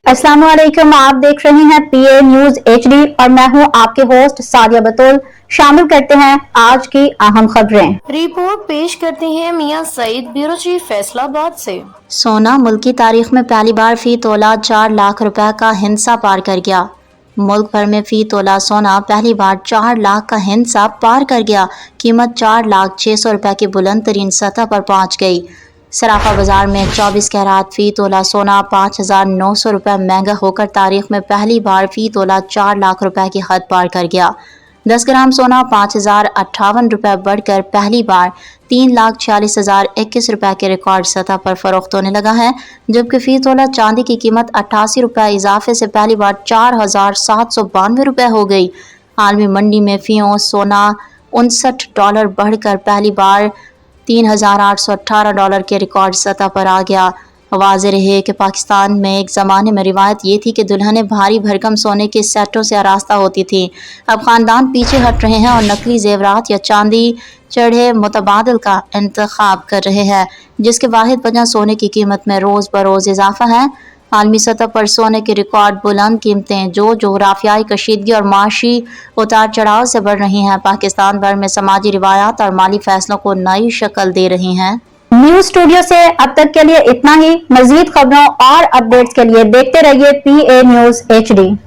अस्सलाम वालेकुम। आप देख रहे हैं पीए न्यूज एचडी और मैं हूं आपके होस्ट सादिया बतूल। शामिल करते हैं आज की अहम खबरें। रिपोर्ट पेश करते हैं मियां सईद, ब्यूरो चीफ फैसलाबाद से। सोना मुल्क की तारीख में पहली बार फी तोला 4 लाख रुपए का हिंसा पार कर गया। मुल्क भर में फी तोला सोना पहली बार 4 लाख का हिंसा पार कर गया। कीमत 4,06,000 रुपए की बुलंद तरीन सतह पर पहुंच गई। सराफा बाजार में 24 कैरात फी तोला सोना 5,900 रुपए महंगा होकर तारीख में पहली बार फी तोला 4 लाख रुपए की हद पार कर गया। 10 ग्राम सोना 5,058 रुपए बढ़कर पहली बार 3,46,021 रुपए के रिकॉर्ड सतह पर फरोख्त होने लगा है, जबकि फी तोला चांदी की कीमत 88 रुपए इजाफे से पहली बार 4,792 रुपए हो गई। आलमी मंडी में फी औंस सोना $59 बढ़कर पहली बार 3,818 डॉलर के रिकॉर्ड सतह पर आ गया। वाज़ेह रहे कि पाकिस्तान में एक ज़माने में रिवायत ये थी कि दुल्हनें भारी भरकम सोने के सेटों से आरास्ता होती थी। अब ख़ानदान पीछे हट रहे हैं और नकली जेवरात या चांदी चढ़े मुतबादल का इंतखाब कर रहे हैं, जिसके वाहिद वजह सोने की कीमत में रोज़ बरोज़ इजाफा है। आलमी सतह पर सोने की रिकॉर्ड बुलंद कीमतें जो जोग्राफियाई कशीदगी और माशी उतार चढ़ाव से बढ़ रही हैं, पाकिस्तान भर में समाजी रिवायात और माली फैसलों को नई शक्ल दे रही हैं। न्यूज स्टूडियो से अब तक के लिए इतना ही। मजीद खबरों और अपडेट्स के लिए देखते रहिए पीए न्यूज एचडी।